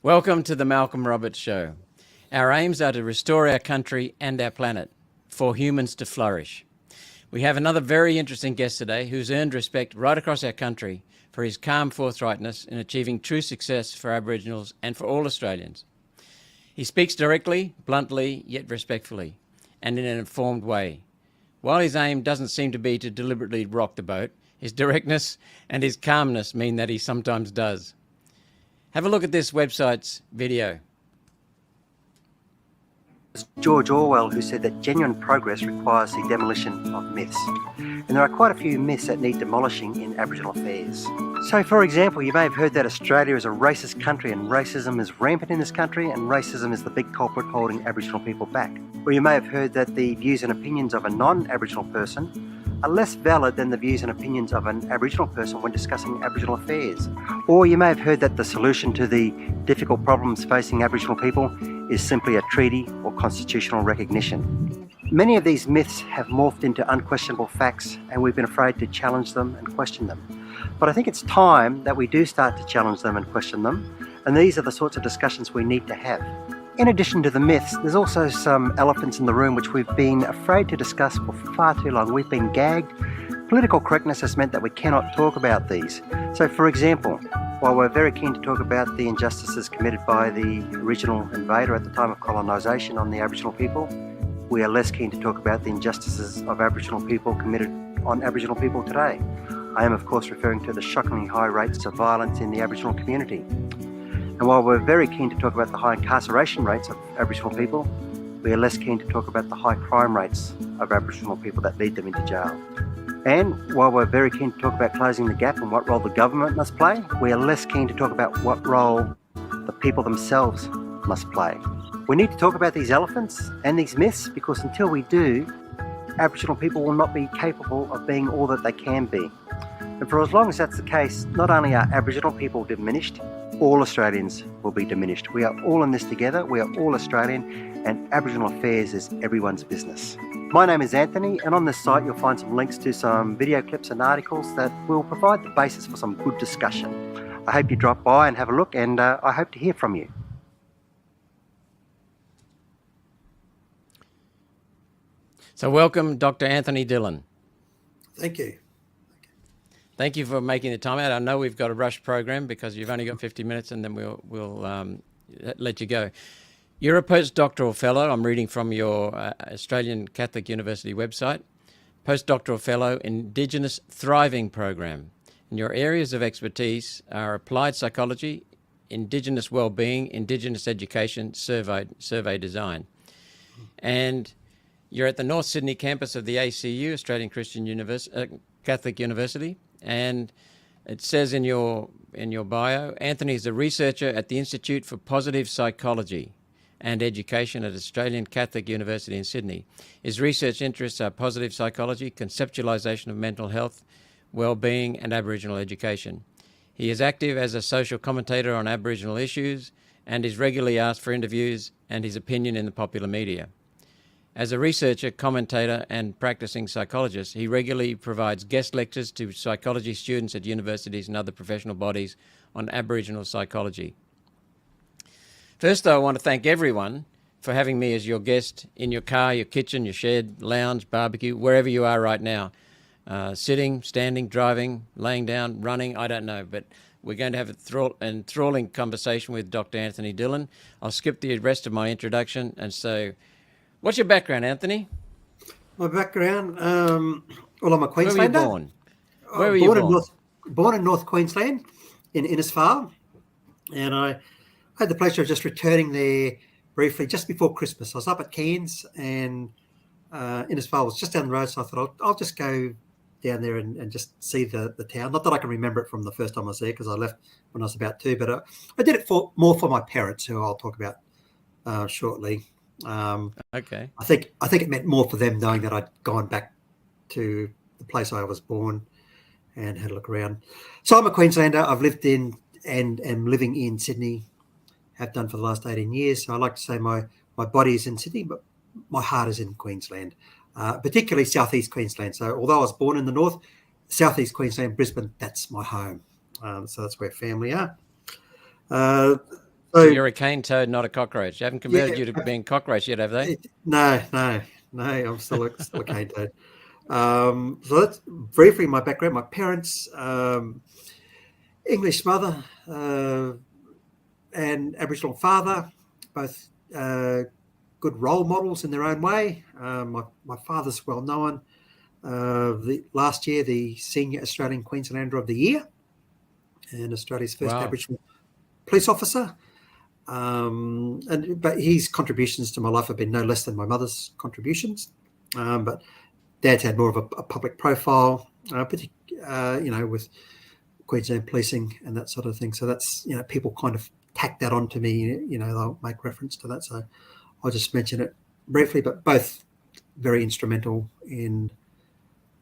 Welcome to the Malcolm Roberts Show. Our aims are to restore our country and our planet for humans to flourish. We have another very interesting guest today who's earned respect right across our country for his calm forthrightness in achieving true success for Aboriginals and for all Australians. He speaks directly, bluntly, yet respectfully, and in an informed way. While his aim doesn't seem to be to deliberately rock the boat, his directness and his calmness mean that he sometimes does. Have a look at this website's video. It's George Orwell who said that genuine progress requires the demolition of myths. And there are quite a few myths that need demolishing in Aboriginal affairs. So, for example, you may have heard that Australia is a racist country and racism is rampant in this country and racism is the big culprit holding Aboriginal people back. Or you may have heard that the views and opinions of a non-Aboriginal person are less valid than the views and opinions of an Aboriginal person when discussing Aboriginal affairs. Or you may have heard that the solution to the difficult problems facing Aboriginal people is simply a treaty or constitutional recognition. Many of these myths have morphed into unquestionable facts and we've been afraid to challenge them and question them. But I think it's time that we do start to challenge them and question them, and these are the sorts of discussions we need to have. In addition to the myths, there's also some elephants in the room which we've been afraid to discuss for far too long. We've been gagged. Political correctness has meant that we cannot talk about these. So, for example, while we're very keen to talk about the injustices committed by the original invader at the time of colonisation on the Aboriginal people, we are less keen to talk about the injustices of Aboriginal people committed on Aboriginal people today. I am, of course, referring to the shockingly high rates of violence in the Aboriginal community. And while we're very keen to talk about the high incarceration rates of Aboriginal people, we are less keen to talk about the high crime rates of Aboriginal people that lead them into jail. And while we're very keen to talk about closing the gap and what role the government must play, we are less keen to talk about what role the people themselves must play. We need to talk about these elephants and these myths because until we do, Aboriginal people will not be capable of being all that they can be. And for as long as that's the case, not only are Aboriginal people diminished, all Australians will be diminished. We are all in this together, we are all Australian, and Aboriginal affairs is everyone's business. My name is Anthony, and on this site you'll find some links to some video clips and articles that will provide the basis for some good discussion. I hope you drop by and have a look, and I hope to hear from you. So welcome, Dr. Anthony Dillon. Thank you. Thank you for making the time out. I know we've got a rush program because you've only got 50 minutes and then we'll let you go. You're a postdoctoral fellow. I'm reading from your Australian Catholic University website. Postdoctoral fellow, Indigenous Thriving Program. And your areas of expertise are applied psychology, Indigenous wellbeing, Indigenous education, survey design. And you're at the North Sydney campus of the ACU, Australian Christian Catholic University. And it says in your bio, Anthony is a researcher at the Institute for Positive Psychology and Education at Australian Catholic University in Sydney. His research interests are positive psychology, conceptualisation of mental health, well-being and Aboriginal education. He is active as a social commentator on Aboriginal issues and is regularly asked for interviews and his opinion in the popular media. As a researcher, commentator and practicing psychologist, he regularly provides guest lectures to psychology students at universities and other professional bodies on Aboriginal psychology. First, though, I want to thank everyone for having me as your guest in your car, your kitchen, your shed, lounge, barbecue, wherever you are right now. Sitting, standing, driving, laying down, running, I don't know, but we're going to have an enthralling conversation with Dr. Anthony Dillon. I'll skip the rest of my introduction and so... What's your background, Anthony? My background, well, I'm a Queenslander. Where were you born? Born in North Queensland, in Innisfail, and I had the pleasure of just returning there briefly just before Christmas. I was up at Cairns, and Innisfail was just down the road, so I thought I'll just go down there and just see the town. Not that I can remember it from the first time I was there, because I left when I was about 2, but I did it more for my parents, who I'll talk about shortly. Okay. I think it meant more for them knowing that I'd gone back to the place I was born and had a look around. So I'm a Queenslander. I've lived in and am living in Sydney, have done for the last 18 years. So I like to say my body is in Sydney, but my heart is in Queensland, particularly southeast Queensland. So although I was born in the north, southeast Queensland, Brisbane, that's my home. So that's where family are. So you're a cane toad, not a cockroach. You haven't converted you to being cockroach yet, have they? No. I'm still a cane toad. So that's briefly my background. My parents, English mother and Aboriginal father, both good role models in their own way. My father's well known. Last year, the Senior Australian Queenslander of the Year and Australia's first Aboriginal police officer. But his contributions to my life have been no less than my mother's contributions. But Dad's had more of a public profile, with Queensland policing and that sort of thing. So that's, people kind of tack that onto me, they'll make reference to that. So I'll just mention it briefly, but both very instrumental in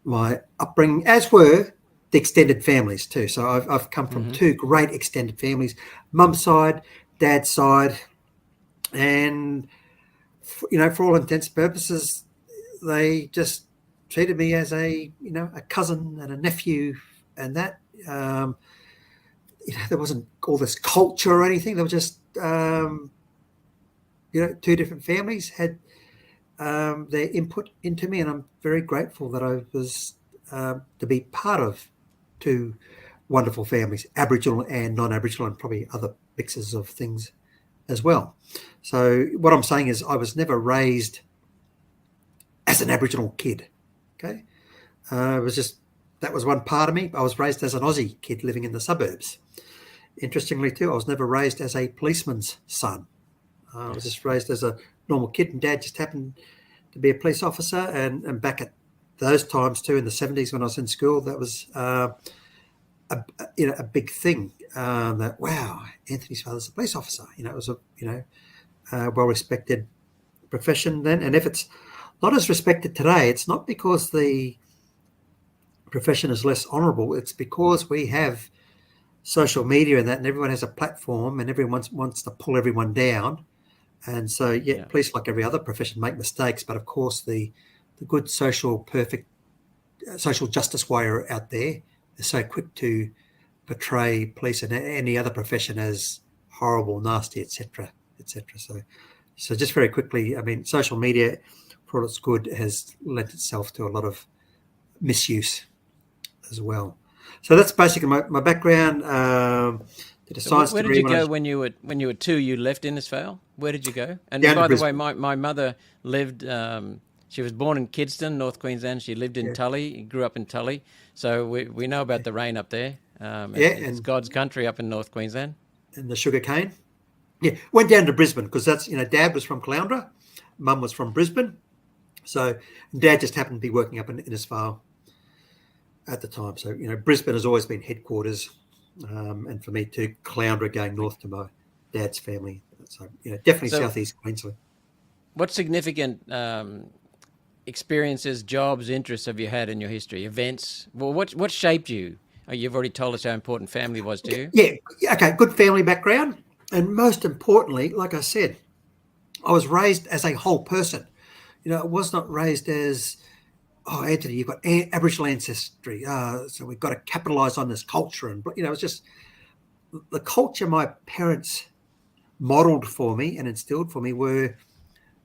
my upbringing, as were the extended families too. So I've come from two great extended families, mum's side, dad's side, and for all intents and purposes, they just treated me as a cousin and a nephew, and that there wasn't all this culture or anything. There was just two different families had their input into me, and I'm very grateful that I was to be part of two wonderful families, Aboriginal and non-Aboriginal, and probably other mixes of things as well. So what I'm saying is I was never raised as an Aboriginal kid. Okay. It was just, that was one part of me. I was raised as an Aussie kid living in the suburbs. Interestingly too, I was never raised as a policeman's son. I was just raised as a normal kid, and Dad just happened to be a police officer. And back at those times too, in the 70s when I was in school, that was a big thing. That wow, Anthony's father's a police officer. It was a well-respected profession then. And if it's not as respected today, it's not because the profession is less honourable. It's because we have social media and that, and everyone has a platform, and everyone wants to pull everyone down. And so, police, like every other profession, make mistakes. But of course, the good perfect social justice warrior out there is so quick to portray police and any other profession as horrible, nasty, etc., etc. So just very quickly, I mean, social media, for all its good, has lent itself to a lot of misuse as well. So that's basically my background. Did a science where degree. Did you go when you were 2? You left Innisfail. Where did you go? And by the way, my mother lived. She was born in Kidston, North Queensland. She lived in Tully, grew up in Tully. So we know about the rain up there. It's God's country up in North Queensland. And the sugar cane. Yeah, went down to Brisbane because that's, Dad was from Caloundra, Mum was from Brisbane. So Dad just happened to be working up in Innisfail at the time. So, Brisbane has always been headquarters. And for me too, Caloundra going north to my dad's family. So, definitely southeast Queensland. What significant experiences, jobs, interests have you had in your history? Events? Well, what shaped you? You've already told us how important family was to you. Yeah. Okay. Good family background. And most importantly, like I said, I was raised as a whole person. I was not raised as, oh, Anthony, you've got Aboriginal ancestry. So we've got to capitalise on this culture. And, it was just the culture my parents modelled for me and instilled for me were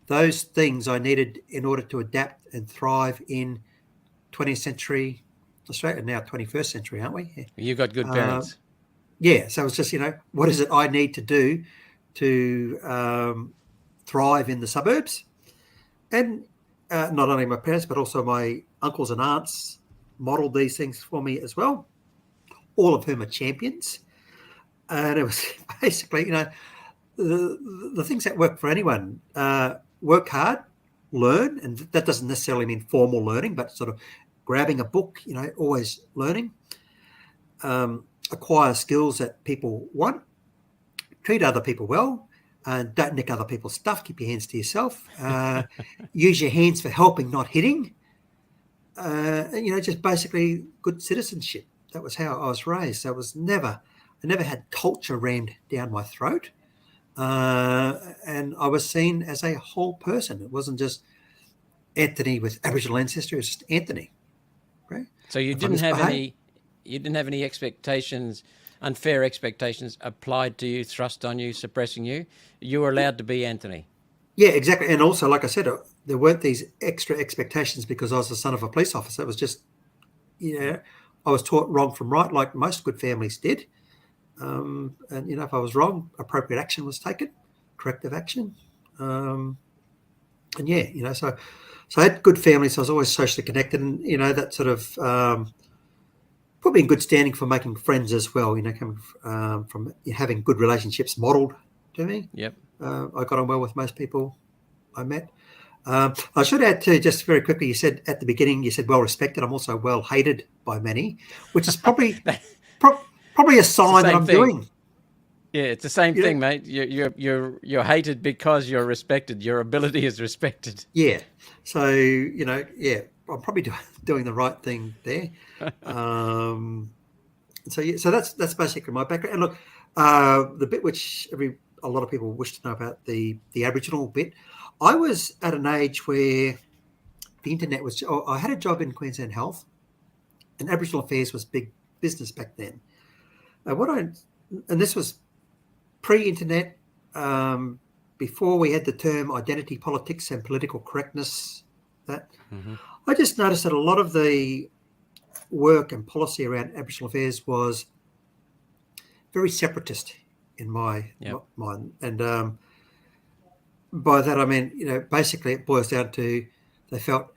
those things I needed in order to adapt and thrive in 20th century Australia, now 21st century, aren't we? You've got good parents. So it's just, what is it I need to do to thrive in the suburbs? And not only my parents, but also my uncles and aunts modelled these things for me as well, all of whom are champions. And it was basically, the things that work for anyone, work hard, learn, and that doesn't necessarily mean formal learning, but sort of grabbing a book, always learning, acquire skills that people want, treat other people well, and don't nick other people's stuff, keep your hands to yourself, use your hands for helping, not hitting, just basically good citizenship. That was how I was raised. So I never had culture rammed down my throat. And I was seen as a whole person. It wasn't just Anthony with Aboriginal ancestry, it was just Anthony. Right? So you didn't have any expectations unfair expectations applied to you, thrust on you, suppressing you, you were allowed to be Anthony. Yeah, exactly. And also, like I said, there weren't these extra expectations because I was the son of a police officer. It was just, I was taught wrong from right, like most good families did. And, if I was wrong, appropriate action was taken, corrective action. So I had good families. So I was always socially connected, and that sort of put me in good standing for making friends as well. Coming from having good relationships modelled to me. Yep. I got on well with most people I met. I should add too, just very quickly, you said at the beginning, you said well respected. I'm also well hated by many, which is probably probably a sign that I'm doing. Yeah, it's the same thing, mate. You're hated because you're respected. Your ability is respected. Yeah. So I'm probably doing the right thing there. So that's basically my background. And look, the bit which a lot of people wish to know about the Aboriginal bit. I was at an age where the internet was. I had a job in Queensland Health, and Aboriginal Affairs was big business back then. And this was pre-internet, before we had the term identity politics and political correctness. I just noticed that a lot of the work and policy around Aboriginal Affairs was very separatist in my mind. And by that I mean, basically it boils down to they felt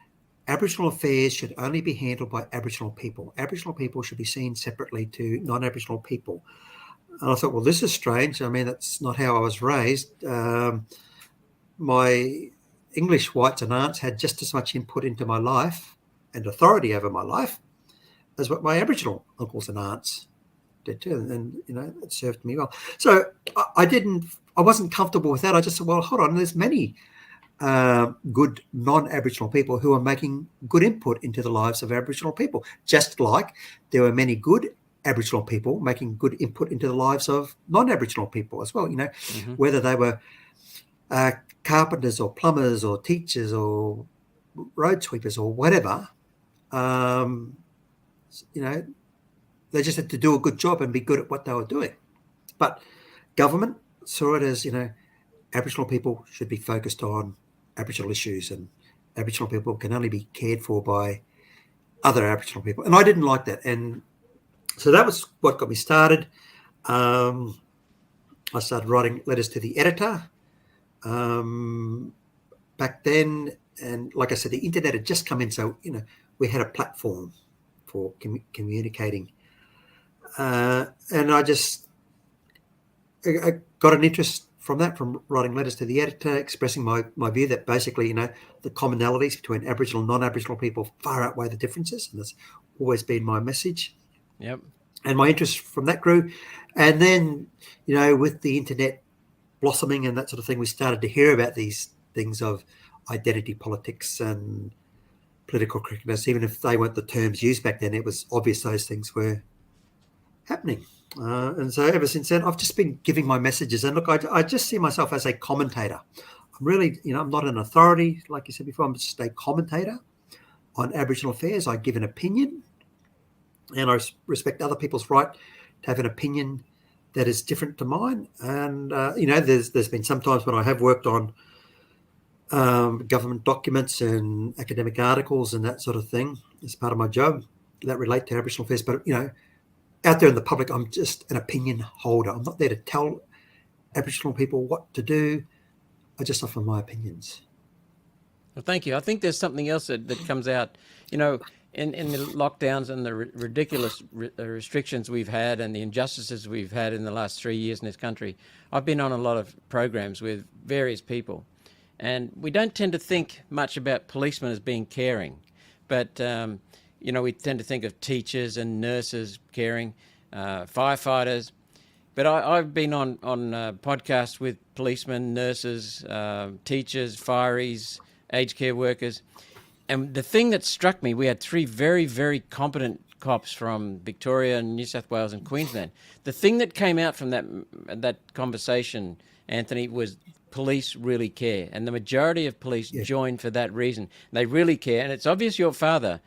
Aboriginal affairs should only be handled by Aboriginal people. Aboriginal people should be seen separately to non-Aboriginal people. And I thought, well, this is strange. I mean, that's not how I was raised. My English whites and aunts had just as much input into my life and authority over my life as what my Aboriginal uncles and aunts did too. And, it served me well. So I wasn't comfortable with that. I just said, well, hold on, there's many good non-Aboriginal people who are making good input into the lives of Aboriginal people, just like there were many good Aboriginal people making good input into the lives of non-Aboriginal people as well, whether they were carpenters or plumbers or teachers or road sweepers or whatever, they just had to do a good job and be good at what they were doing. But government saw it as, Aboriginal people should be focused on Aboriginal issues, and Aboriginal people can only be cared for by other Aboriginal people. And I didn't like that. And so that was what got me started. I started writing letters to the editor back then. And like I said, the internet had just come in. So, we had a platform for communicating. And I got an interest from writing letters to the editor, expressing my view that basically, the commonalities between Aboriginal and non-Aboriginal people far outweigh the differences. And that's always been my message. Yep. And my interest from that grew. And then, with the internet blossoming and that sort of thing, we started to hear about these things of identity politics and political correctness. Even if they weren't the terms used back then, it was obvious those things were happening. And so ever since then, I've just been giving my messages. And look, I just see myself as a commentator. I'm really, I'm not an authority, like you said before. I'm just a commentator on Aboriginal affairs. I give an opinion, and I respect other people's right to have an opinion that is different to mine. And, there's been some times when I have worked on government documents and academic articles and that sort of thing as part of my job that relate to Aboriginal affairs. But, out there in the public, I'm just an opinion holder. I'm not there to tell Aboriginal people what to do. I just offer my opinions. Well, thank you. I think there's something else that comes out, in the lockdowns and the ridiculous restrictions we've had and the injustices we've had in the last 3 years in this country. I've been on a lot of programs with various people, and we don't tend to think much about policemen as being caring, but we tend to think of teachers and nurses caring, firefighters. But I've been on podcasts with policemen, nurses, teachers, fireys, aged care workers. And the thing that struck me, we had 3 very, very competent cops from Victoria, New South Wales and Queensland. The thing that came out from that conversation, Anthony, was police really care. And the majority of police joined for that reason. They really care. And it's obvious your father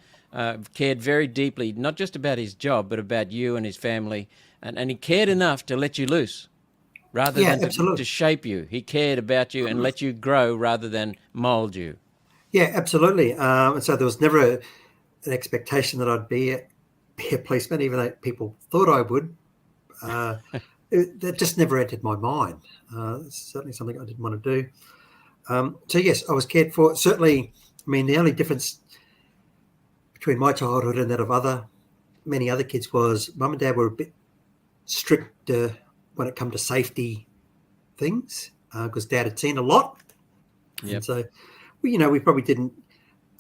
cared very deeply, not just about his job, but about you and his family, and he cared enough to let you loose rather Yeah, than absolutely. to shape you. He cared about you and let you grow rather than mold you. Yeah, absolutely. And so there was never an expectation that I'd be a policeman, even though people thought I would. That just never entered my mind. It's certainly something I didn't want to do. So yes, I was cared for. Certainly, I mean, the only difference between my childhood and that of many other kids was mum and dad were a bit strict when it came to safety things because dad had seen a lot. Yep. And so, we probably didn't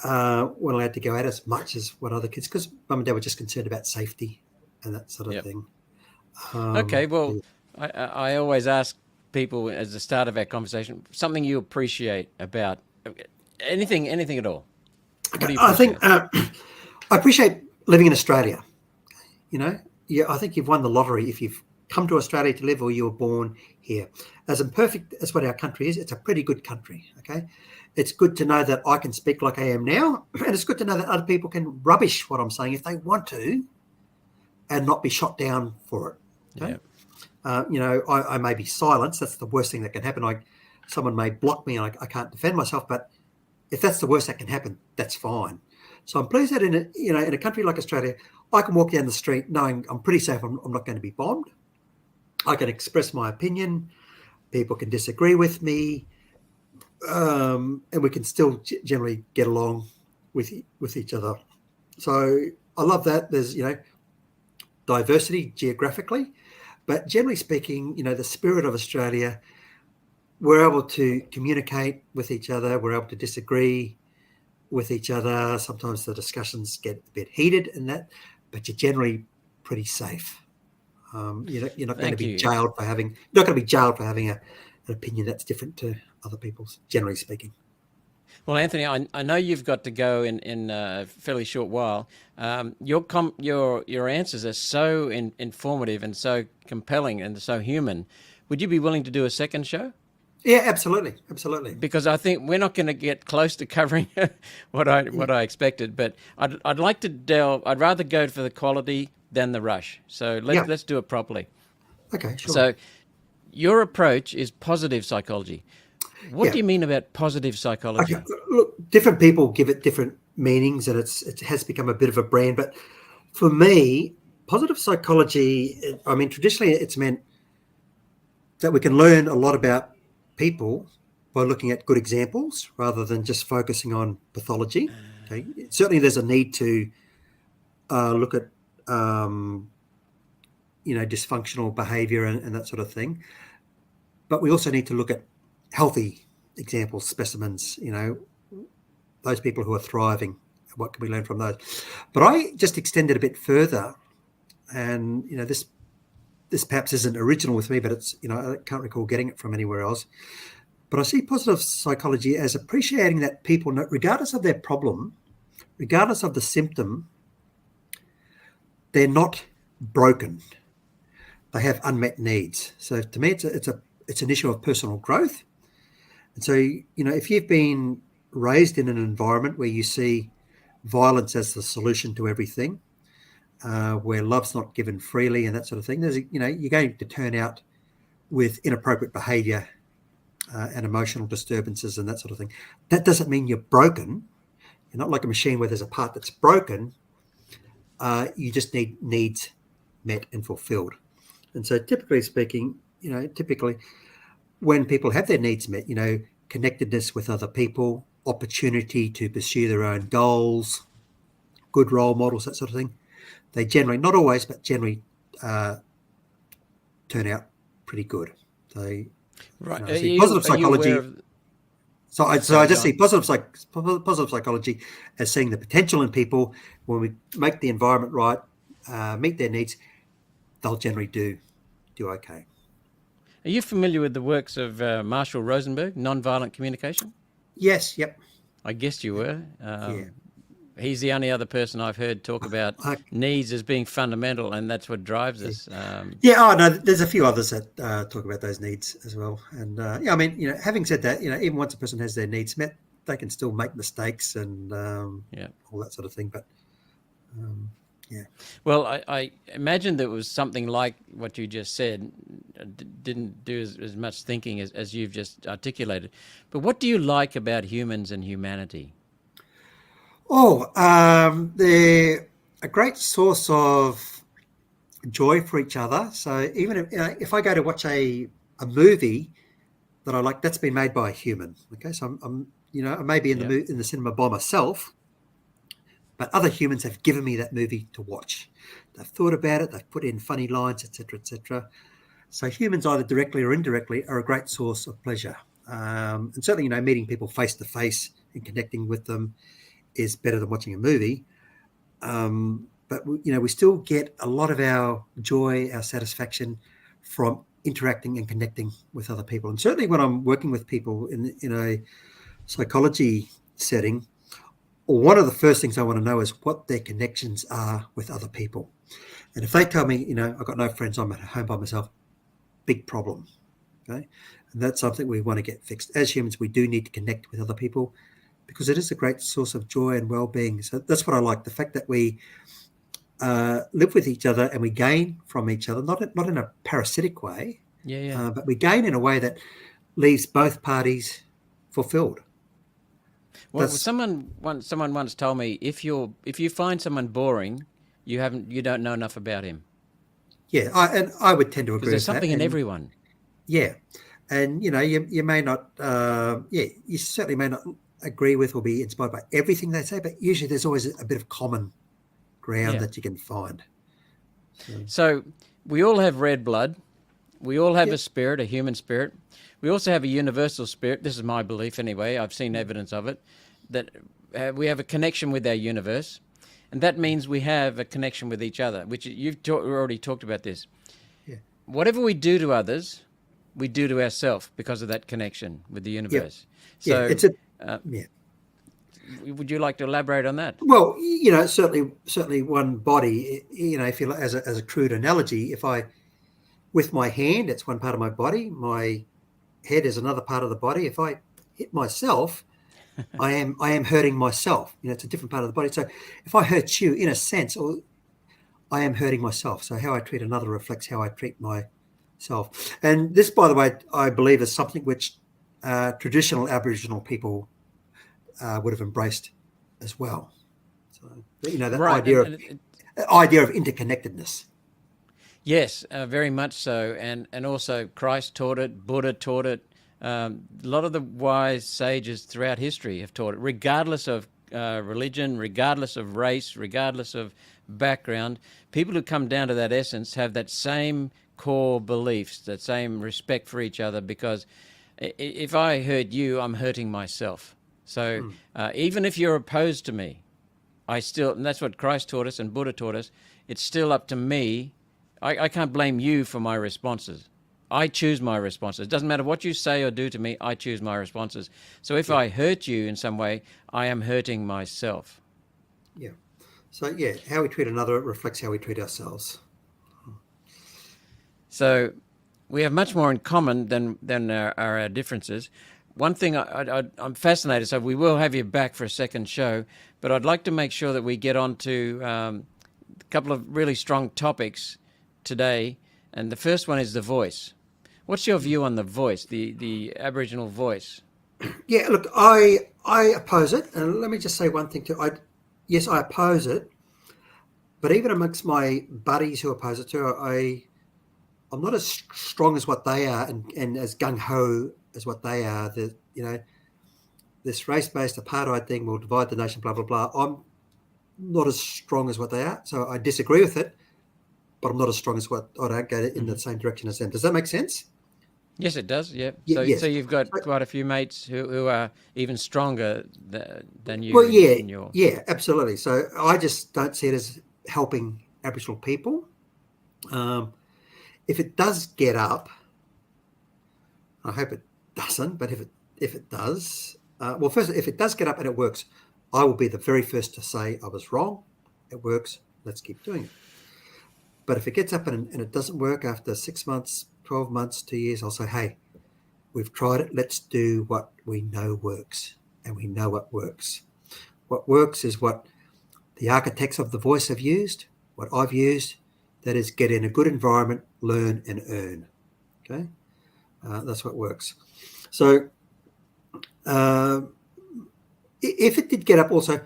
weren't allowed to go out as much as what other kids, because mum and dad were just concerned about safety and that sort of Yep. thing. Okay, well, I always ask people as the start of our conversation something you appreciate about anything at all. What do you I think appreciate? I appreciate living in Australia. Yeah, I think you've won the lottery if you've come to Australia to live or you were born here. As imperfect as what our country is, it's a pretty good country. Okay, it's good to know that I can speak like I am now, and it's good to know that other people can rubbish what I'm saying if they want to, and not be shot down for it. Okay? Yeah. I may be silenced. That's the worst thing that can happen. Someone may block me and I can't defend myself, but if that's the worst that can happen, that's fine. So I'm pleased that in a country like Australia, I can walk down the street knowing I'm pretty safe. I'm not going to be bombed. I can express my opinion. People can disagree with me, and we can still generally get along with each other. So I love that. There's diversity geographically, but generally speaking, the spirit of Australia, we're able to communicate with each other. We're able to disagree with each other. Sometimes the discussions get a bit heated and that, but you're generally pretty safe. You're not going to be jailed for having an opinion that's different to other people's, generally speaking. Well, Anthony, I know you've got to go in a fairly short while. Your answers are so informative and so compelling and so human. Would you be willing to do a second show? Yeah, absolutely, absolutely. Because I think we're not going to get close to covering what I expected, but I'd like to delve. I'd rather go for the quality than the rush. So let's do it properly. Okay, sure. So your approach is positive psychology. What do you mean about positive psychology? Okay. Look, different people give it different meanings, and it has become a bit of a brand. But for me, positive psychology, I mean, traditionally it's meant that we can learn a lot about people by looking at good examples rather than just focusing on pathology. Okay. Certainly there's a need to look at dysfunctional behavior and that sort of thing, but we also need to look at healthy examples, specimens, those people who are thriving. What can we learn from those? But I just extended a bit further, and this perhaps isn't original with me, but it's, I can't recall getting it from anywhere else. But I see positive psychology as appreciating that people, regardless of their problem, regardless of the symptom, they're not broken. They have unmet needs. So to me, it's an issue of personal growth. And so, if you've been raised in an environment where you see violence as the solution to everything, where love's not given freely and that sort of thing, you're going to turn out with inappropriate behavior and emotional disturbances and that sort of thing. That doesn't mean you're broken. You're not like a machine where there's a part that's broken. You just need needs met and fulfilled. And so typically speaking, when people have their needs met, connectedness with other people, opportunity to pursue their own goals, good role models, that sort of thing, they generally, not always, but generally turn out pretty good. Right. See positive psychology. I just see positive psychology as seeing the potential in people. When we make the environment right, meet their needs, they'll generally do okay. Are you familiar with the works of Marshall Rosenberg, Nonviolent Communication? Yes, yep. I guessed you were. Yeah. He's the only other person I've heard talk about needs as being fundamental, and that's what drives us. There's a few others that talk about those needs as well. And having said that, even once a person has their needs met, they can still make mistakes and all that sort of thing. But Well, I imagine that it was something like what you just said. Didn't do as much thinking as you've just articulated. But what do you like about humans and humanity? Oh, they're a great source of joy for each other. So even if I go to watch a movie that I like, that's been made by a human. Okay, so I'm I may be Yeah. in the cinema by myself, but other humans have given me that movie to watch. They've thought about it. They've put in funny lines, etc., etc. So humans, either directly or indirectly, are a great source of pleasure. And certainly, meeting people face to face and connecting with them is better than watching a movie. But we still get a lot of our joy, our satisfaction from interacting and connecting with other people. And certainly, when I'm working with people in a psychology setting, one of the first things I want to know is what their connections are with other people. And if they tell me, I've got no friends, I'm at home by myself, big problem. Okay. And that's something we want to get fixed. As humans, we do need to connect with other people because it is a great source of joy and well-being. So that's what I like, the fact that we live with each other and we gain from each other, not in a parasitic way, but we gain in a way that leaves both parties fulfilled. Well, someone once told me if you find someone boring, you don't know enough about him. Yeah, I would tend to agree. There's something in everyone. Yeah, and you may not. You certainly may not agree with or be inspired by everything they say, but usually there's always a bit of common ground that you can find. So we all have red blood. We all have a spirit, a human spirit. We also have a universal spirit. This is my belief anyway. I've seen evidence of it, that we have a connection with our universe. And that means we have a connection with each other, which you've already talked about this. Yeah. Whatever we do to others, we do to ourselves because of that connection with the universe. Yeah. So would you like to elaborate on that? Well, certainly one body, if you as a crude analogy, with my hand, it's one part of my body, my head is another part of the body. If I hit myself, I am hurting myself. It's a different part of the body. So if I hurt you, in a sense, I am hurting myself. So how I treat another reflects how I treat myself. And this, by the way, I believe is something which traditional Aboriginal people would have embraced as well. So that idea of interconnectedness. Yes, very much so, and also Christ taught it, Buddha taught it. A lot of the wise sages throughout history have taught it, regardless of religion, regardless of race, regardless of background. People who come down to that essence have that same core beliefs, that same respect for each other, because if I hurt you, I'm hurting myself. So even if you're opposed to me, and that's what Christ taught us and Buddha taught us, it's still up to me. I can't blame you for my responses. I choose my responses. It doesn't matter what you say or do to me, I choose my responses. So if I hurt you in some way, I am hurting myself. Yeah. So, how we treat another reflects how we treat ourselves. So we have much more in common than our differences. One thing I'm fascinated, so we will have you back for a second show, but I'd like to make sure that we get on to a couple of really strong topics today, and the first one is the voice. What's your view on the voice, the Aboriginal voice? Yeah, look, I oppose it, and let me just say one thing too. Yes, I oppose it, but even amongst my buddies who oppose it too, I'm not as strong as what they are, and as gung ho as what they are. This race-based apartheid thing will divide the nation, blah blah blah. I'm not as strong as what they are, so I disagree with it. But I'm not as strong as I don't go in the same direction as them. Does that make sense? Yes, it does. Yeah. Yes. So you've got quite a few mates who are even stronger than you. Well, yeah, absolutely. So I just don't see it as helping Aboriginal people. If it does get up, I hope it doesn't. But if it does, first, if it does get up and it works, I will be the very first to say I was wrong. It works. Let's keep doing it. But if it gets up and it doesn't work after 6 months, 12 months, 2 years, I'll say, hey, we've tried it. Let's do what we know works. And we know what works. What works is what the architects of the voice have used. what I've used, that is get in a good environment, learn and earn. Okay, that's what works. So if it did get up also,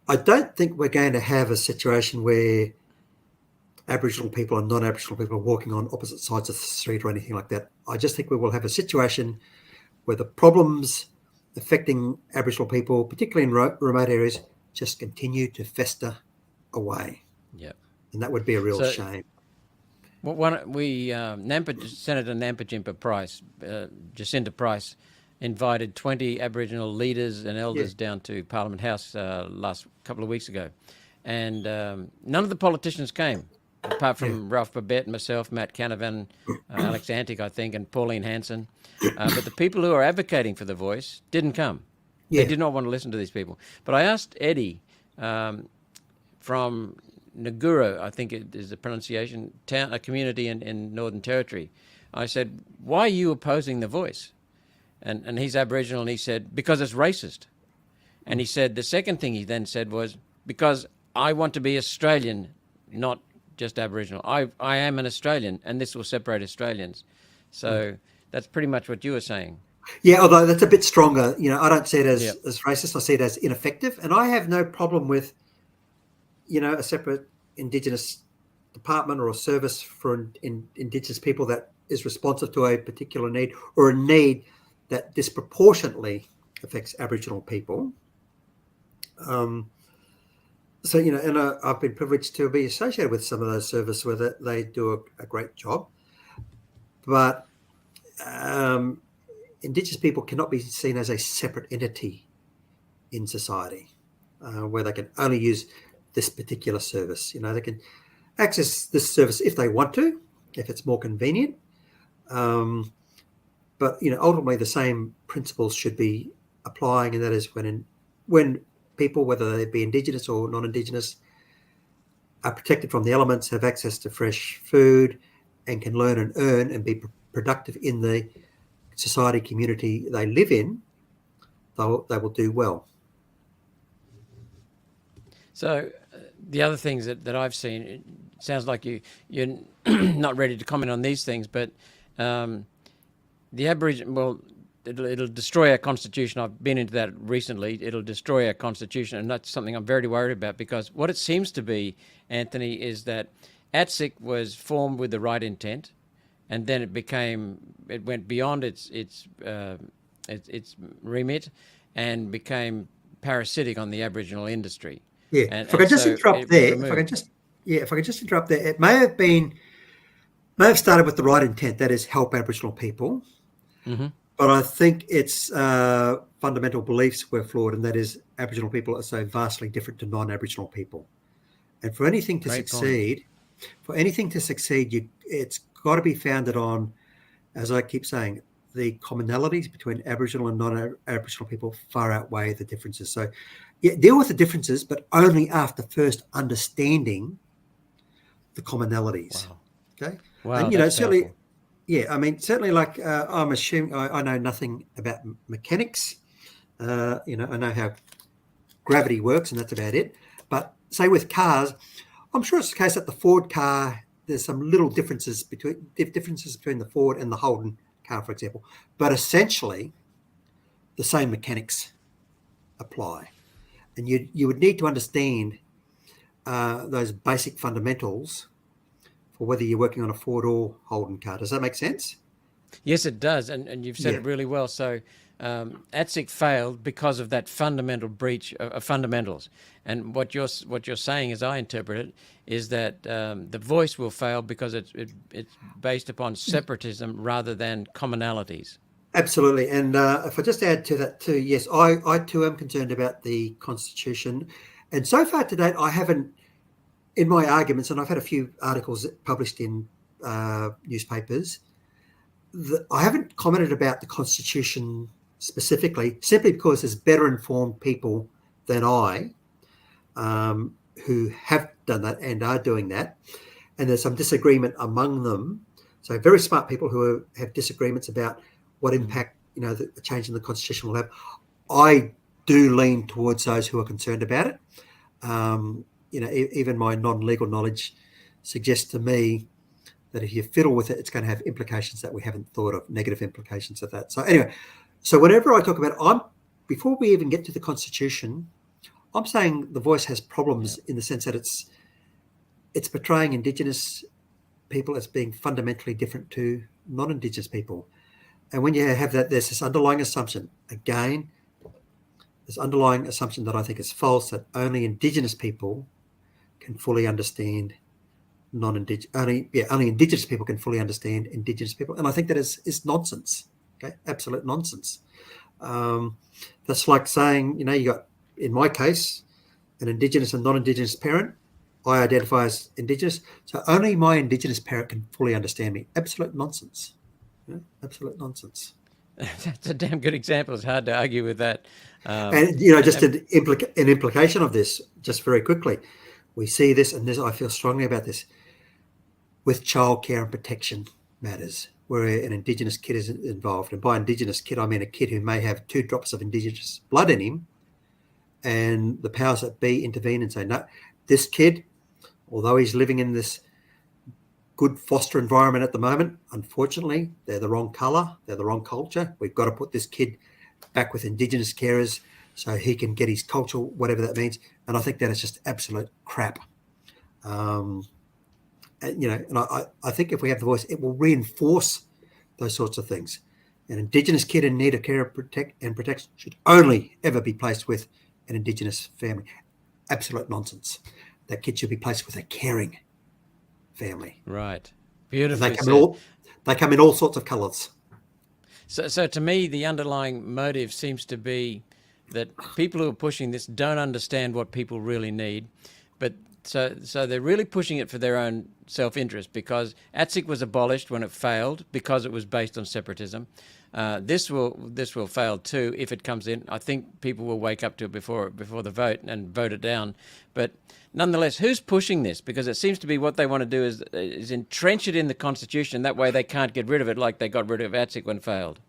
I don't think we're going to have a situation where Aboriginal people and non-Aboriginal people are walking on opposite sides of the street or anything like that. I just think we will have a situation where the problems affecting Aboriginal people, particularly in remote areas, just continue to fester away. Yeah. And that would be a real shame. Well, Senator Nampijinpa Price, Jacinta Price, invited 20 Aboriginal leaders and elders down to Parliament House last couple of weeks ago. And none of the politicians came, apart from Ralph Babette, myself, Matt Canavan, Alex Antic, I think, and Pauline Hanson. But the people who are advocating for the voice didn't come. They did not want to listen to these people. But I asked Eddie from Nguru, I think it is the pronunciation, a community in Northern Territory. I said, why are you opposing the voice? And he's Aboriginal, and he said, because it's racist. And he said, the second thing he then said was, because I want to be Australian, not just Aboriginal. I am an Australian, and this will separate Australians. So that's pretty much what you were saying. Yeah, although that's a bit stronger. I don't see it as racist. I see it as ineffective. And I have no problem with, a separate Indigenous department or a service for Indigenous people that is responsive to a particular need or a need that disproportionately affects Aboriginal people. And I've been privileged to be associated with some of those services where they do a great job. But Indigenous people cannot be seen as a separate entity in society where they can only use this particular service. They can access this service if they want to, if it's more convenient. But ultimately the same principles should be applying, and that is when people, whether they be Indigenous or non-Indigenous, are protected from the elements, have access to fresh food, and can learn and earn and be productive in the society community they live in, they will do well. So the other things that I've seen, it sounds like you're not ready to comment on these things, but the Aboriginal, it'll destroy our constitution. I've been into that recently. It'll destroy our constitution, and that's something I'm very worried about, because what it seems to be, Anthony, is that ATSIC was formed with the right intent, and then it went beyond its remit and became parasitic on the Aboriginal industry. Yeah, if I could just interrupt there, it may have started with the right intent, that is help Aboriginal people. Mm-hmm. But I think its fundamental beliefs were flawed, and that is Aboriginal people are so vastly different to non-Aboriginal people. And for anything to succeed, it's got to be founded on, as I keep saying, the commonalities between Aboriginal and non-Aboriginal people far outweigh the differences. So, deal with the differences, but only after first understanding the commonalities. Wow. Okay. Wow. And certainly. Powerful. Yeah, I mean, certainly, like I'm assuming I know nothing about mechanics. I know how gravity works, and that's about it. But say with cars, I'm sure it's the case that the Ford car, there's some little differences between the Ford and the Holden car, for example. But essentially, the same mechanics apply, and you would need to understand those basic fundamentals for whether you're working on a Ford or Holden car. Does that make sense? Yes, it does, and you've said it really well. So ATSIC failed because of that fundamental breach of fundamentals. And what you're saying, as I interpret it, is that the voice will fail because it's based upon separatism rather than commonalities. Absolutely. And if I just add to that too, yes, I too am concerned about the Constitution. And so far to date, I haven't, in my arguments, and I've had a few articles published in newspapers, I haven't commented about the Constitution specifically, simply because there's better informed people than I who have done that and are doing that. And there's some disagreement among them. So very smart people who have disagreements about what impact, the change in the Constitution will have. I do lean towards those who are concerned about it. even my non-legal knowledge suggests to me that if you fiddle with it, it's going to have implications that we haven't thought of, negative implications of that. So anyway, so whenever I talk about, before we even get to the Constitution, I'm saying the voice has problems in the sense that it's portraying Indigenous people as being fundamentally different to non-Indigenous people. And when you have that, there's this underlying assumption, again, this underlying assumption that I think is false, that only Indigenous people can fully understand only Indigenous people can fully understand Indigenous people. And I think that is nonsense, okay, absolute nonsense. That's like saying, you got, in my case, an Indigenous and non-Indigenous parent. I identify as Indigenous, so only my Indigenous parent can fully understand me. Absolute nonsense. Yeah, absolute nonsense. That's a damn good example. It's hard to argue with that. And just an implication of this, just very quickly, we see this, and I feel strongly about this, with childcare and protection matters, where an Indigenous kid is involved. And by Indigenous kid, I mean a kid who may have 2 drops of Indigenous blood in him, and the powers that be intervene and say, no, this kid, although he's living in this good foster environment at the moment, unfortunately, they're the wrong colour, they're the wrong culture. We've got to put this kid back with Indigenous carers so he can get his culture, whatever that means. And I think that is just absolute crap. And I think if we have the voice, it will reinforce those sorts of things. An Indigenous kid in need of care and protection should only ever be placed with an Indigenous family. Absolute nonsense. That kid should be placed with a caring family. Right. Beautiful. They come in all sorts of colours. So to me, the underlying motive seems to be that people who are pushing this don't understand what people really need, but so they're really pushing it for their own self-interest, because ATSIC was abolished when it failed because it was based on separatism. This will fail too if it comes in. I think people will wake up to it before the vote and vote it down. But nonetheless, who's pushing this? Because it seems to be what they want to do is entrench it in the Constitution. That way they can't get rid of it like they got rid of ATSIC when it failed.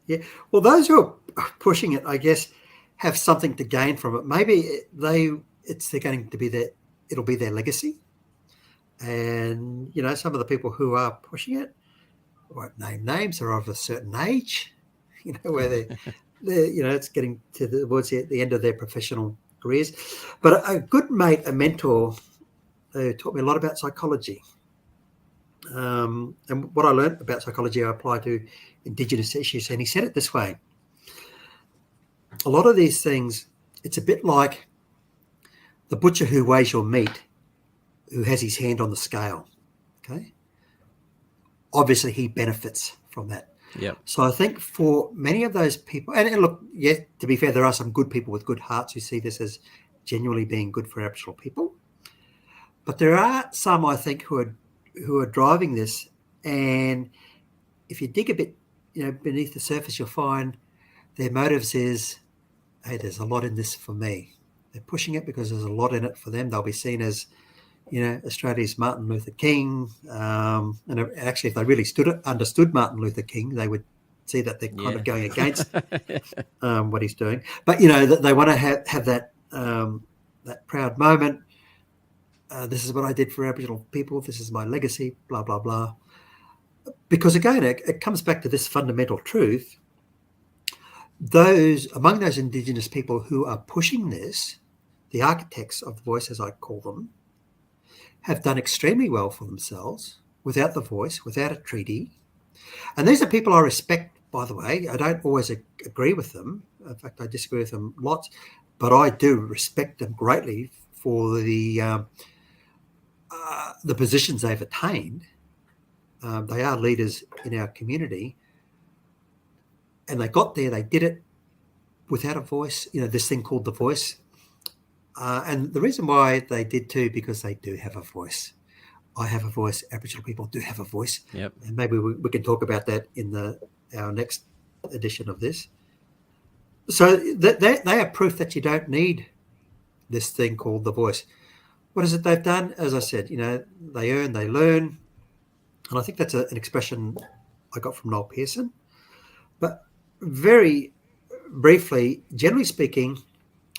Yeah. Well, those who are pushing it, I guess, have something to gain from it. Maybe it'll be their legacy. And, some of the people who are pushing it, I won't name names, are of a certain age, where they're it's getting towards the end of their professional careers. But a good mate, a mentor, taught me a lot about psychology. And what I learned about psychology, I apply to Indigenous issues. And he said it this way: a lot of these things, it's a bit like the butcher who weighs your meat, who has his hand on the scale. Okay. Obviously, he benefits from that. Yeah. So I think for many of those people, and look, yeah, to be fair, there are some good people with good hearts who see this as genuinely being good for Aboriginal people. But there are some, I think, who are driving this. And if you dig a bit, beneath the surface, you'll find their motives is, hey, there's a lot in this for me. They're pushing it because there's a lot in it for them. They'll be seen as, Australia's Martin Luther King. And actually, if they really understood Martin Luther King, they would see that they're kind of going against what he's doing. But, they want to have that that proud moment. This is what I did for Aboriginal people. This is my legacy, blah, blah, blah. Because, again, it comes back to this fundamental truth. Among those Indigenous people who are pushing this, the architects of the voice, as I call them, have done extremely well for themselves without the voice, without a treaty. And these are people I respect, by the way. I don't always agree with them. In fact, I disagree with them lots, but I do respect them greatly for the positions they've attained. They are leaders in our community. And they got there, they did it without a voice, this thing called the voice. And the reason why they did too, because they do have a voice. I have a voice. Aboriginal people do have a voice. Yep. And maybe we can talk about that in our next edition of this. So they are proof that you don't need this thing called the voice. What is it they've done? As I said, they earn, they learn. And I think that's an expression I got from Noel Pearson. But very briefly, generally speaking,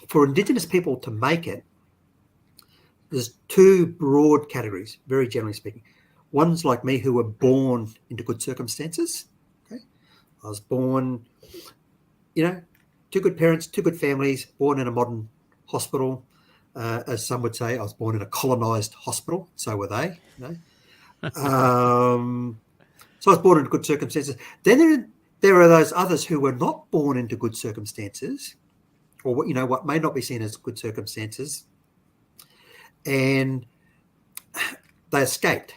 for Indigenous people to make it, there's two broad categories, very generally speaking. One's like me, who were born into good circumstances. Okay, I was born, two good parents, two good families, born in a modern hospital. As some would say, I was born in a colonised hospital. So were they. So I was born into good circumstances. Then there are those others who were not born into good circumstances, or what may not be seen as good circumstances, and they escaped.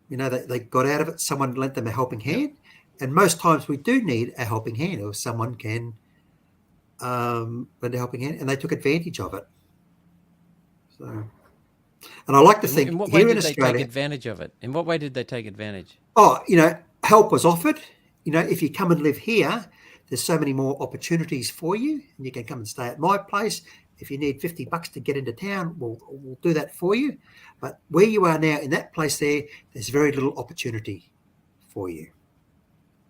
They got out of it. Someone lent them a helping hand, and most times we do need a helping hand, or someone can lend a helping hand, and they took advantage of it. So, and I like to think in what way here did in they Australia, take advantage of it? In what way did they take advantage? Help was offered. If you come and live here, there's so many more opportunities for you, and you can come and stay at my place. If you need $50 to get into town, we'll do that for you. But where you are now, in that place there's very little opportunity for you.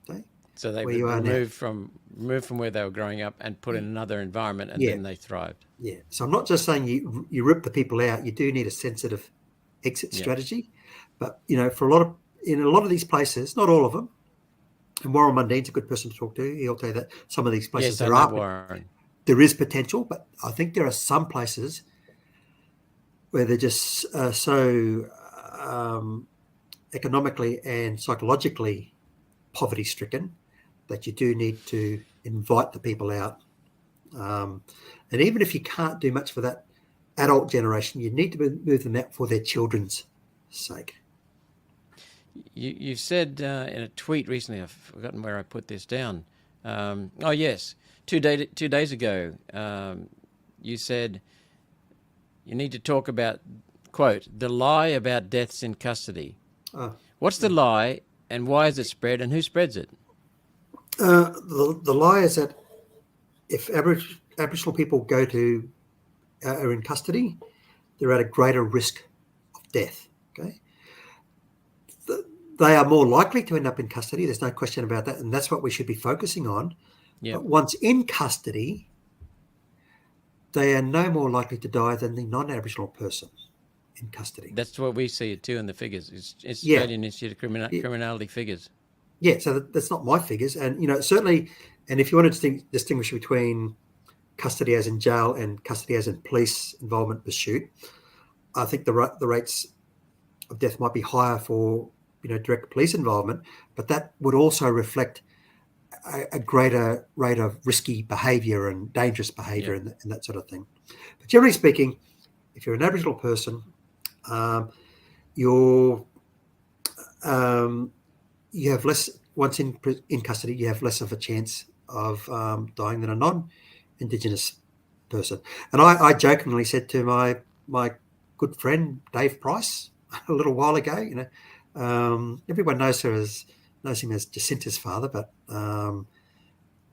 Okay? So they were removed from where they were growing up and put in another environment, and then they thrived. Yeah. So I'm not just saying you rip the people out. You do need a sensitive exit strategy. But for in a lot of these places, not all of them, and Warren Mundine's a good person to talk to. He'll tell you that some of these places there is potential, but I think there are some places where they're just so economically and psychologically poverty-stricken that you do need to invite the people out. And even if you can't do much for that adult generation, you need to move them out for their children's sake. You said in a tweet recently, I've forgotten where I put this down. Oh yes, 2 days ago, you said you need to talk about, quote, the lie about deaths in custody. What's the lie, and why is it spread, and who spreads it? The lie is that if Aboriginal people are in custody, they're at a greater risk of death. Okay. They are more likely to end up in custody. There's no question about that. And that's what we should be focusing on. Yep. But once in custody, they are no more likely to die than the non-Aboriginal person in custody. That's what we see it too in the figures. It's Australian Institute of Criminality figures. Yeah, so that's not my figures. And, certainly, and if you want to distinguish between custody as in jail and custody as in police involvement pursuit, I think the rates of death might be higher for direct police involvement, but that would also reflect a greater rate of risky behaviour and dangerous behaviour and that sort of thing. But generally speaking, if you're an Aboriginal person, you have less, once in custody, you have less of a chance of dying than a non-Indigenous person. And I jokingly said to my good friend Dave Price a little while ago, everyone knows him as Jacinta's father, but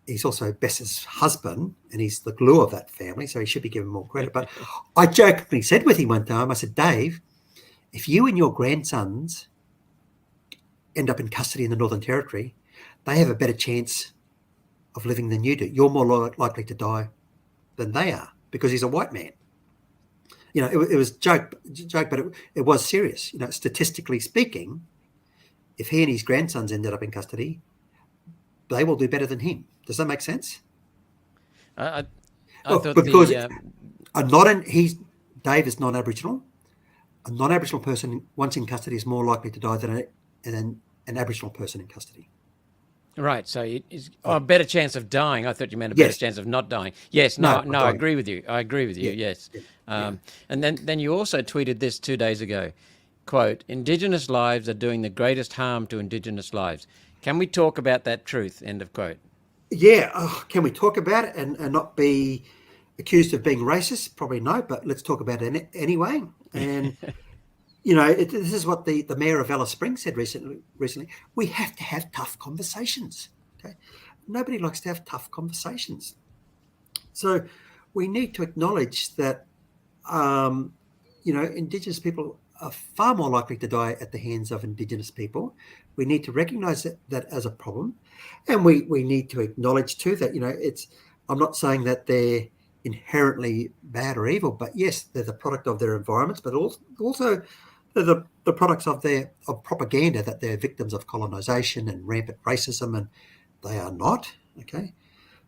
he's also Bess's husband, and he's the glue of that family, so he should be given more credit. But I jokingly said with him one time, I said, Dave, if you and your grandsons end up in custody in the Northern Territory, they have a better chance of living than you do. You're more likely to die than they are because he's a white man. It was joke, but it was serious. Statistically speaking, if he and his grandsons ended up in custody, they will do better than him. Does that make sense? I thought because Dave is non-Aboriginal. A non-Aboriginal person once in custody is more likely to die than an Aboriginal person in custody. Right, so it's a better chance of dying. I thought you meant a better chance of not dying. Yes, no, I agree with you. Yes. And then you also tweeted this 2 days ago, quote, Indigenous lives are doing the greatest harm to Indigenous lives. Can we talk about that truth, end of quote? Yeah, can we talk about it and not be accused of being racist? Probably no, but let's talk about it anyway. And... this is what the mayor of Alice Springs said recently. We have to have tough conversations. Okay, nobody likes to have tough conversations. So we need to acknowledge that, Indigenous people are far more likely to die at the hands of Indigenous people. We need to recognise that as a problem, and we need to acknowledge too that I'm not saying that they're inherently bad or evil, but yes, they're the product of their environments, but also they're the products of propaganda that they're victims of colonization and rampant racism, and they are not. Okay,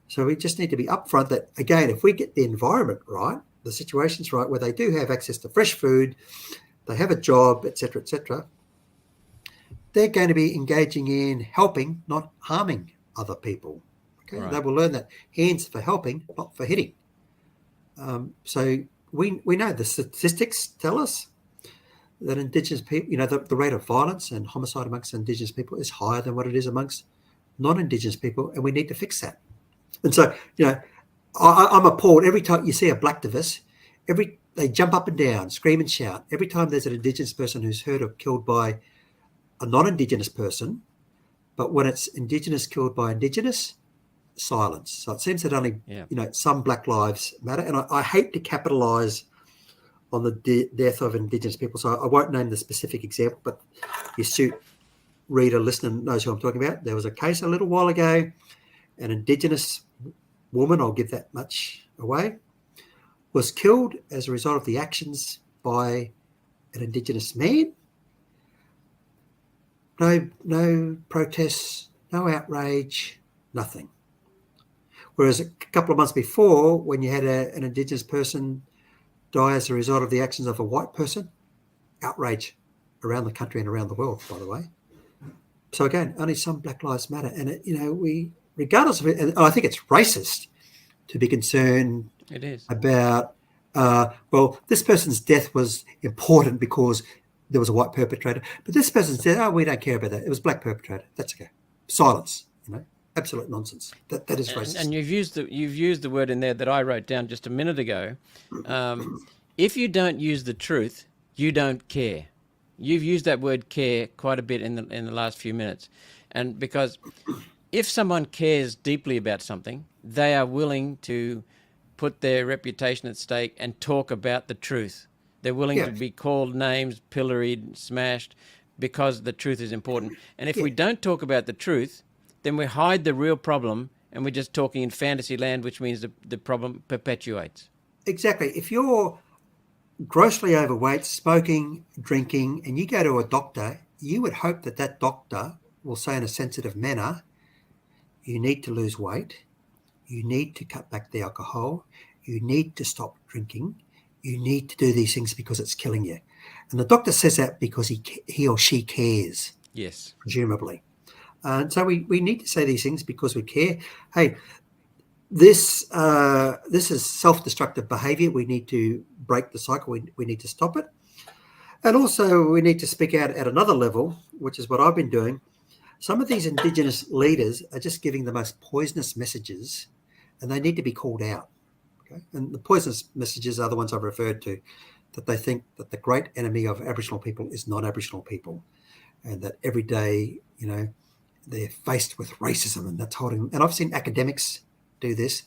so we just need to be upfront that, again, if we get the environment right, the situation's right, where they do have access to fresh food, they have a job, etc., they're going to be engaging in helping, not harming other people. Okay, Right. they will learn that hands for helping, not for hitting. So we know the statistics tell us that Indigenous people, the rate of violence and homicide amongst Indigenous people is higher than what it is amongst non-Indigenous people, and we need to fix that. And so, I'm appalled every time you see a blacktivist. They jump up and down, scream and shout every time there's an Indigenous person who's hurt or killed by a non-Indigenous person. But when it's Indigenous killed by Indigenous, silence. So it seems that only some Black lives matter, and I hate to capitalise on the death of Indigenous people. So I won't name the specific example, but the astute reader, listener knows who I'm talking about. There was a case a little while ago, an Indigenous woman, I'll give that much away, was killed as a result of the actions by an Indigenous man. No protests, no outrage, nothing. Whereas a couple of months before, when you had an Indigenous person die as a result of the actions of a white person, outrage around the country and around the world, by the way. So again, only some Black Lives Matter. And, we, regardless of it, and I think it's racist to be concerned It is. about, this person's death was important because there was a white perpetrator. But this person's death, we don't care about that. It was a Black perpetrator. That's okay. Silence, absolute nonsense. That is racist. And you've used the word in there that I wrote down just a minute ago. If you don't use the truth, you don't care. You've used that word care quite a bit in the last few minutes, and because if someone cares deeply about something, they are willing to put their reputation at stake and talk about the truth. They're willing to be called names, pilloried, smashed, because the truth is important. And if we don't talk about the truth, then we hide the real problem, and we're just talking in fantasy land, which means the problem perpetuates. Exactly. If you're grossly overweight, smoking, drinking, and you go to a doctor, you would hope that doctor will say in a sensitive manner, you need to lose weight, you need to cut back the alcohol, you need to stop drinking, you need to do these things because it's killing you. And the doctor says that because he or she cares. Yes. Presumably. And so we need to say these things because we care. Hey, this is self-destructive behaviour. We need to break the cycle. We need to stop it. And also we need to speak out at another level, which is what I've been doing. Some of these Indigenous leaders are just giving the most poisonous messages, and they need to be called out. Okay? And the poisonous messages are the ones I've referred to, that they think that the great enemy of Aboriginal people is non-Aboriginal people, and that every day, they're faced with racism, and that's holding them. And I've seen academics do this,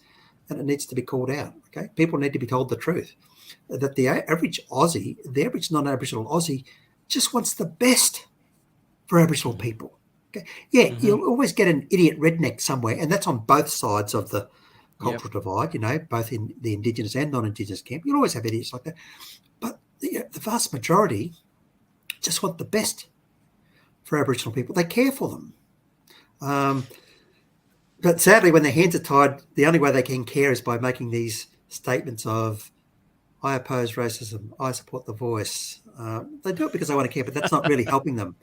and it needs to be called out. Okay, people need to be told the truth, that the average Aussie, the average non-Aboriginal Aussie, just wants the best for Aboriginal people. Okay, You'll always get an idiot redneck somewhere, and that's on both sides of the cultural divide. Both in the Indigenous and non-Indigenous camp. You'll always have idiots like that, but the vast majority just want the best for Aboriginal people. They care for them. But sadly, when their hands are tied, the only way they can care is by making these statements of, I oppose racism, I support the voice. They do it because they want to care, but that's not really helping them.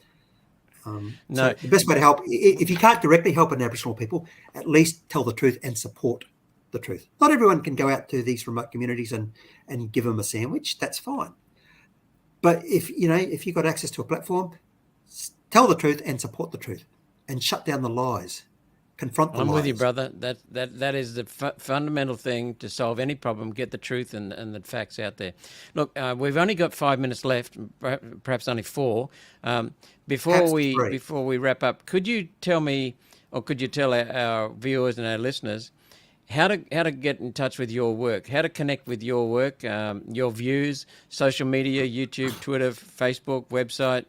No. So the best way to help, if you can't directly help an Aboriginal people, at least tell the truth and support the truth. Not everyone can go out to these remote communities and give them a sandwich. That's fine. But if you've got access to a platform, tell the truth and support the truth, and shut down the lies. Confront the lies. I'm with you, brother. That is the fundamental thing to solve any problem. Get the truth and the facts out there. Look, we've only got 5 minutes left, perhaps only 4. Before we wrap up, could you tell me, or could you tell our viewers and our listeners how to get in touch with your work, how to connect with your work, your views, social media, YouTube, Twitter, Facebook, website,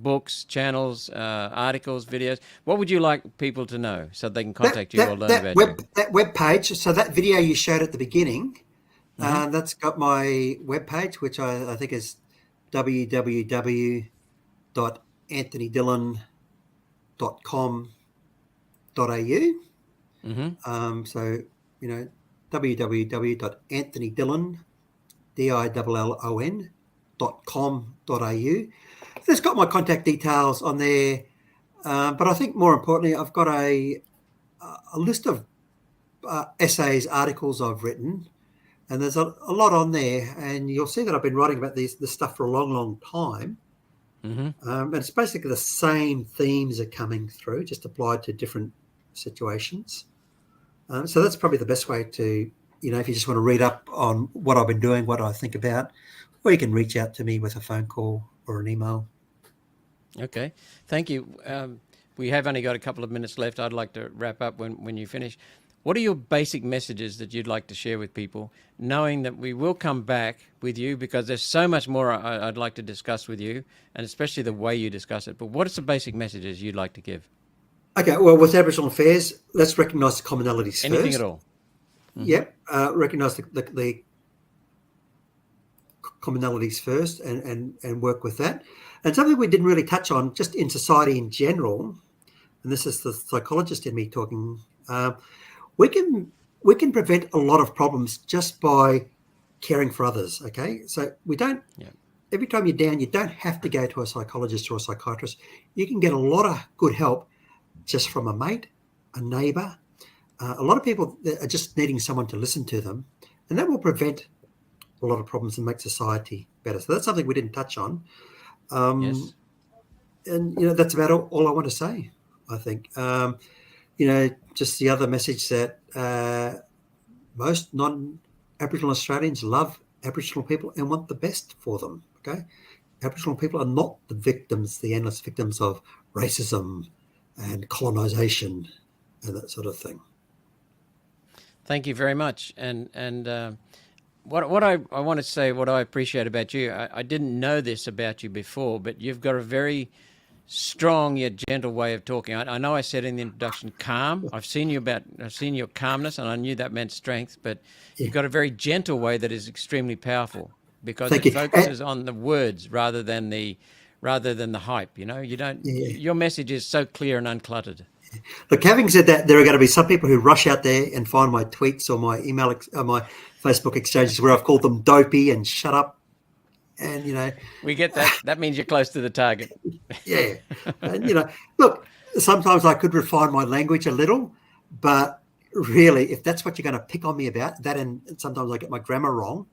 books, channels, articles, videos? What would you like people to know so they can contact you or learn about you? That web page, so that video you showed at the beginning, That's got my webpage, which I think is www.anthonydillon.com.au. So, www.anthonydillon.com.au. It's got my contact details on there. But I think more importantly, I've got a list of essays, articles I've written, and there's a lot on there. And you'll see that I've been writing about this stuff for a long, long time. And it's basically the same themes are coming through, just applied to different situations. So that's probably the best way to, if you just want to read up on what I've been doing, what I think about, or you can reach out to me with a phone call or an email. Okay, thank you. We have only got a couple of minutes left. I'd like to wrap up when you finish. What are your basic messages that you'd like to share with people, knowing that we will come back with you because there's so much more I'd like to discuss with you, and especially the way you discuss it. But what are some basic messages you'd like to give? Okay, well, with Aboriginal affairs, let's recognise the commonalities Anything first. at all. Yep, recognise the commonalities first and work with that. And something we didn't really touch on, just in society in general, and this is the psychologist in me talking, we can prevent a lot of problems just by caring for others, okay? So we don't, every time you're down, you don't have to go to a psychologist or a psychiatrist. You can get a lot of good help just from a mate, a neighbour. A lot of people are just needing someone to listen to them, and that will prevent a lot of problems and make society better. So that's something we didn't touch on. Yes. And, that's about all I want to say, I think. Just the other message that most non-Aboriginal Australians love Aboriginal people and want the best for them, okay? Aboriginal people are not the endless victims of racism and colonisation and that sort of thing. Thank you very much. And what I want to say, what I appreciate about you, I didn't know this about you before, but you've got a very strong yet gentle way of talking. I know I said in the introduction, calm. I've seen your calmness, and I knew that meant strength. But you've got a very gentle way that is extremely powerful because it focuses on the words rather than the hype. Your message is so clear and uncluttered. Look, having said that, there are going to be some people who rush out there and find my tweets or my email, my Facebook exchanges where I've called them dopey and shut up. And, we get that. That means you're close to the target. Yeah. And, look, sometimes I could refine my language a little, but really, if that's what you're going to pick on me about, that and sometimes I get my grammar wrong,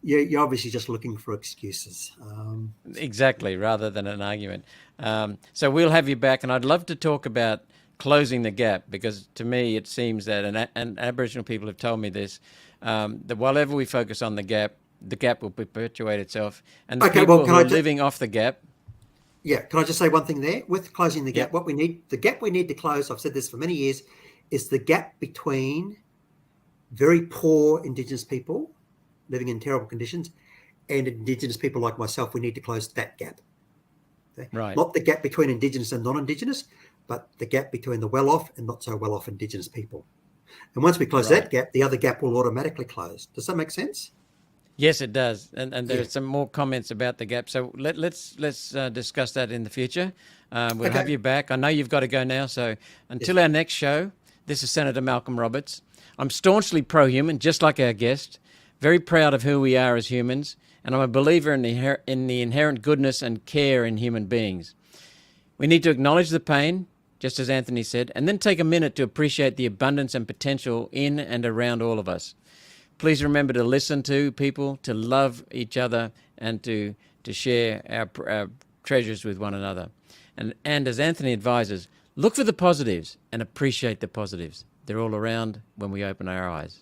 you're obviously just looking for excuses. Exactly, rather than an argument. So we'll have you back, and I'd love to talk about closing the gap, because to me it seems that, and Aboriginal people have told me this, that whatever we focus on the gap will perpetuate itself. And the people who are living off the gap. Yeah, can I just say one thing there? With closing the gap, the gap we need to close, I've said this for many years, is the gap between very poor Indigenous people living in terrible conditions and Indigenous people like myself. We need to close that gap. Okay? Right. Not the gap between Indigenous and non-Indigenous, but the gap between the well-off and not so well-off Indigenous people. And once we close that gap, the other gap will automatically close. Does that make sense? Yes, it does. And there's some more comments about the gap. So let's discuss that in the future. We'll have you back. I know you've got to go now. So until our next show, this is Senator Malcolm Roberts. I'm staunchly pro-human, just like our guest. Very proud of who we are as humans. And I'm a believer in the inherent goodness and care in human beings. We need to acknowledge the pain, just as Anthony said, and then take a minute to appreciate the abundance and potential in and around all of us. Please remember to listen to people, to love each other, and to share our treasures with one another. And as Anthony advises, look for the positives and appreciate the positives. They're all around when we open our eyes.